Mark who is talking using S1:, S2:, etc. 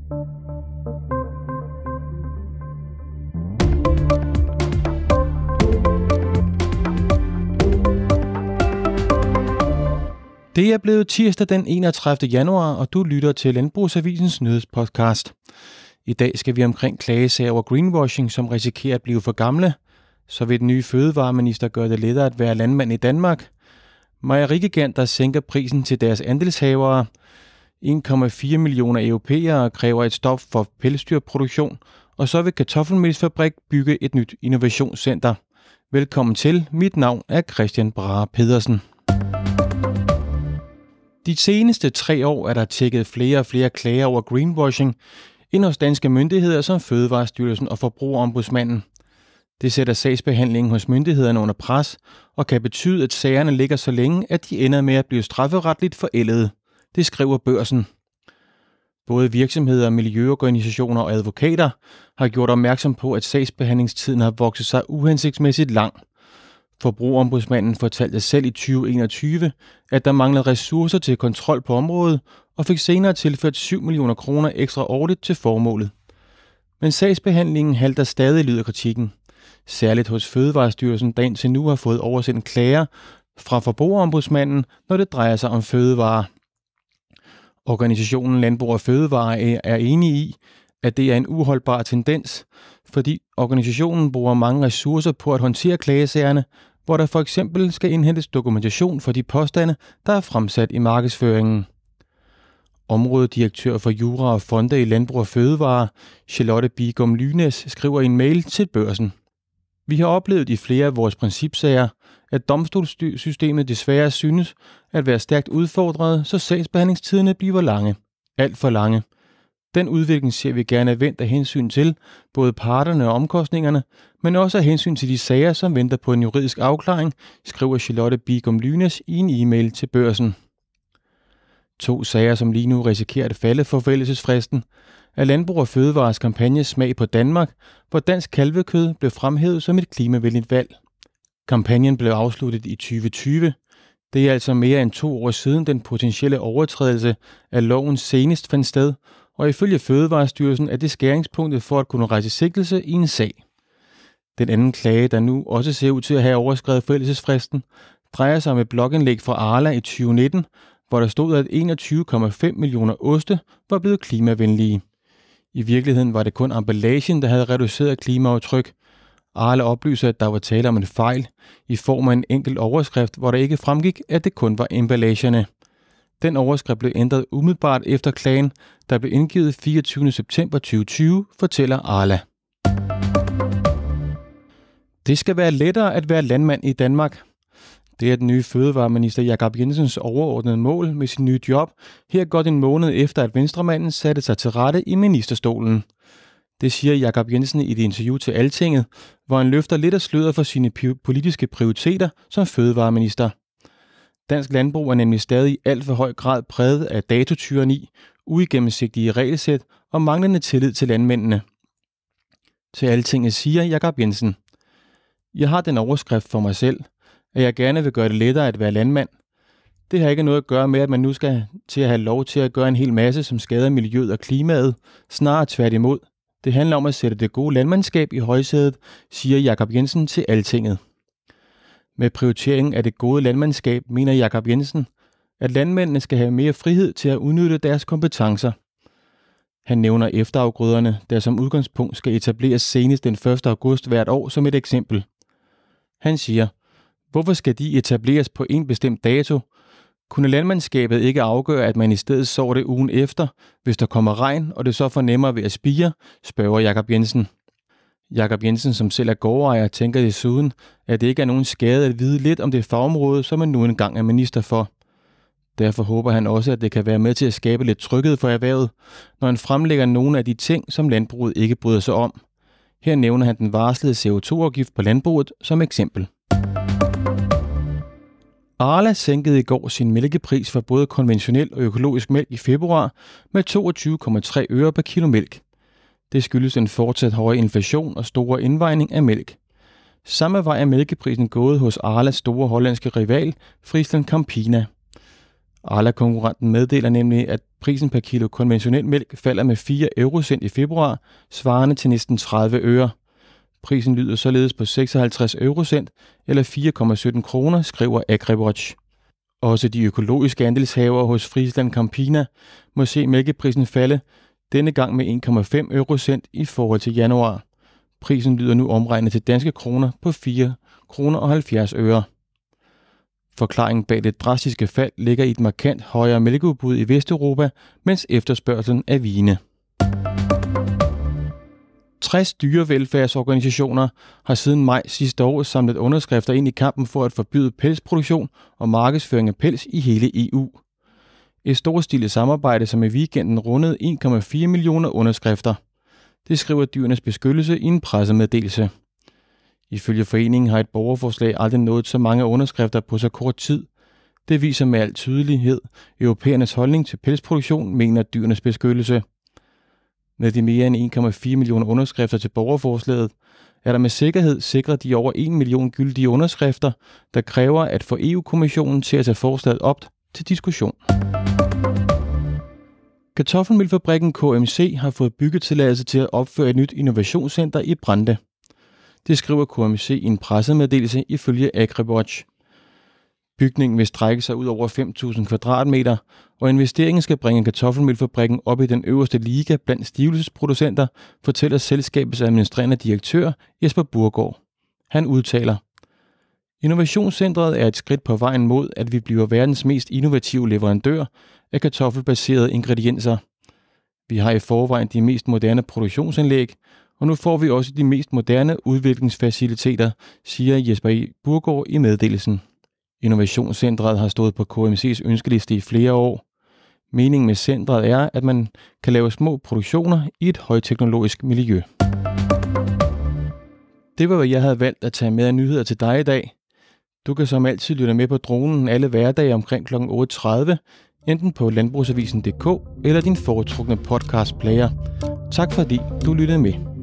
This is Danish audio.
S1: Det er blevet tirsdag den 31. januar, og du lytter til Landbrugsavisens nyhedspodcast. I dag skal vi omkring klagesager over greenwashing, som risikerer at blive for gamle. Så vil den nye fødevareminister gøre det lettere at være landmand i Danmark. Mejerigiganter sænker prisen til deres andelshavere. 1,4 millioner europæere kræver et stop for pelsdyrproduktion. Og så vil Kartoffelmelsfabrik bygge et nyt innovationscenter. Velkommen til. Mit navn er Christian Brahe Pedersen. De seneste 3 år er der tjekket flere og flere klager over greenwashing ind hos danske myndigheder som Fødevarestyrelsen og Forbrugerombudsmanden. Det sætter sagsbehandlingen hos myndighederne under pres og kan betyde, at sagerne ligger så længe, at de ender med at blive strafferetligt forældede. Det skriver Børsen. Både virksomheder, miljøorganisationer og advokater har gjort opmærksom på, at sagsbehandlingstiden har vokset sig uhensigtsmæssigt lang. Forbrugerombudsmanden fortalte selv i 2021, at der manglede ressourcer til kontrol på området og fik senere tilført 7 millioner kroner ekstra årligt til formålet. Men sagsbehandlingen halter stadig, lyder kritikken. Særligt hos Fødevarestyrelsen, der indtil nu har fået oversendt klager fra Forbrugerombudsmanden, når det drejer sig om fødevarer. Organisationen Landbrug og Fødevare er enige i, at det er en uholdbar tendens, fordi organisationen bruger mange ressourcer på at håndtere klagesagerne, hvor der for eksempel skal indhentes dokumentation for de påstande, der er fremsat i markedsføringen. Områdedirektør for Jura og Fonde i Landbrug og Fødevare, Charlotte Bigum Lynes, skriver i en mail til Børsen. Vi har oplevet i flere af vores principsager, at domstolssystemet desværre synes at være stærkt udfordret, så sagsbehandlingstiderne bliver lange. Alt for lange. Den udvikling ser vi gerne vendt af hensyn til både parterne og omkostningerne, men også af hensyn til de sager, som venter på en juridisk afklaring, skriver Charlotte Bigum Lynes i en e-mail til Børsen. 2 sager, som lige nu risikerer at falde for forældelsesfristen, er Landbrug og Fødevares kampagne Smag på Danmark, hvor dansk kalvekød blev fremhævet som et klimavenligt valg. Kampagnen blev afsluttet i 2020. Det er altså mere end 2 år siden den potentielle overtrædelse af loven senest fandt sted, og ifølge Fødevarestyrelsen er det skæringspunktet for at kunne rejse sigtelse i en sag. Den anden klage, der nu også ser ud til at have overskredet forældelsesfristen, drejer sig om et blogindlæg fra Arla i 2019, hvor der stod, at 21,5 millioner oste var blevet klimavenlige. I virkeligheden var det kun emballagen, der havde reduceret klimaaftryk. Arla oplyser, at der var tale om en fejl i form af en enkelt overskrift, hvor der ikke fremgik, at det kun var emballagerne. Den overskrift blev ændret umiddelbart efter klagen, der blev indgivet 24. september 2020, fortæller Arla. Det skal være lettere at være landmand i Danmark. Det er den nye fødevareminister Jacob Jensens overordnede mål med sin nye job, her godt en måned efter, at venstremanden satte sig til rette i ministerstolen. Det siger Jacob Jensen i et interview til Altinget, hvor han løfter lidt af sløret for sine politiske prioriteter som fødevareminister. Dansk landbrug er nemlig stadig i alt for høj grad præget af datotyranni, uigennemsigtige regelsæt og manglende tillid til landmændene. Til Altinget siger Jacob Jensen: Jeg har den overskrift for mig selv, at jeg gerne vil gøre det lettere at være landmand. Det har ikke noget at gøre med, at man nu skal til at have lov til at gøre en hel masse, som skader miljøet og klimaet, snarere tværtimod. Det handler om at sætte det gode landmandskab i højsædet, siger Jacob Jensen til Altinget. Med prioriteringen af det gode landmandskab mener Jacob Jensen, at landmændene skal have mere frihed til at udnytte deres kompetencer. Han nævner efterafgrøderne, der som udgangspunkt skal etableres senest den 1. august hvert år som et eksempel. Han siger: Hvorfor skal de etableres på en bestemt dato? Kunne landmandskabet ikke afgøre, at man i stedet sår det ugen efter, hvis der kommer regn, og det så får nemmere ved at spire, spørger Jacob Jensen. Jacob Jensen, som selv er gårdejer, tænker desuden, at det ikke er nogen skade at vide lidt om det fagområde, som man nu engang er minister for. Derfor håber han også, at det kan være med til at skabe lidt tryghed for erhvervet, når han fremlægger nogle af de ting, som landbruget ikke bryder sig om. Her nævner han den varslede CO2-afgift på landbruget som eksempel. Arla sænkede i går sin mælkepris for både konventionel og økologisk mælk i februar med 22,3 øre per kilo mælk. Det skyldes en fortsat høj inflation og store indvejning af mælk. Samme vej er mælkeprisen gået hos Arlas store hollandske rival, Friesland Campina. Arla-konkurrenten meddeler nemlig, at prisen per kilo konventionel mælk falder med 4 eurocent i februar, svarende til næsten 30 øre. Prisen lyder således på 56 eurocent eller 4,17 kroner, skriver AgriWatch. Også de økologiske andelshavere hos Friesland Campina må se mælkeprisen falde, denne gang med 1,5 eurocent i forhold til januar. Prisen lyder nu omregnet til danske kroner på 4 kroner og 70 øre. Forklaringen bag det drastiske fald ligger i et markant højere mælkeudbud i Vesteuropa, mens efterspørgselen er vigende. 60 dyrevelfærdsorganisationer har siden maj sidste år samlet underskrifter ind i kampen for at forbyde pelsproduktion og markedsføring af pels i hele EU. Et storstilet samarbejde, som i weekenden rundede 1,4 millioner underskrifter. Det skriver Dyrenes Beskyttelse i en pressemeddelelse. Ifølge foreningen har et borgerforslag aldrig nået så mange underskrifter på så kort tid. Det viser med al tydelighed europæernes holdning til pelsproduktion, mener Dyrenes Beskyttelse. Med de mere end 1,4 millioner underskrifter til borgerforslaget, er der med sikkerhed sikret de over 1 million gyldige underskrifter, der kræver at få EU-kommissionen til at tage forslaget op til diskussion. Kartoffelmælfabrikken KMC har fået byggetilladelse til at opføre et nyt innovationscenter i Brande. Det skriver KMC i en pressemeddelelse ifølge AgriWatch. Bygningen vil strække sig ud over 5.000 kvadratmeter, og investeringen skal bringe kartoffelmælfabrikken op i den øverste liga blandt stivelsesproducenter, fortæller selskabets administrerende direktør Jesper Burgård. Han udtaler: Innovationscentret er et skridt på vejen mod, at vi bliver verdens mest innovative leverandør af kartoffelbaserede ingredienser. Vi har i forvejen de mest moderne produktionsanlæg, og nu får vi også de mest moderne udviklingsfaciliteter, siger Jesper Burgård i meddelelsen. Innovationscentret har stået på KMC's ønskeliste i flere år. Meningen med centret er, at man kan lave små produktioner i et højteknologisk miljø. Det var, hvad jeg havde valgt at tage med af nyheder til dig i dag. Du kan som altid lytte med på dronen alle hverdage omkring kl. 8.30, enten på landbrugsavisen.dk eller din foretrukne podcastplayer. Tak fordi du lyttede med.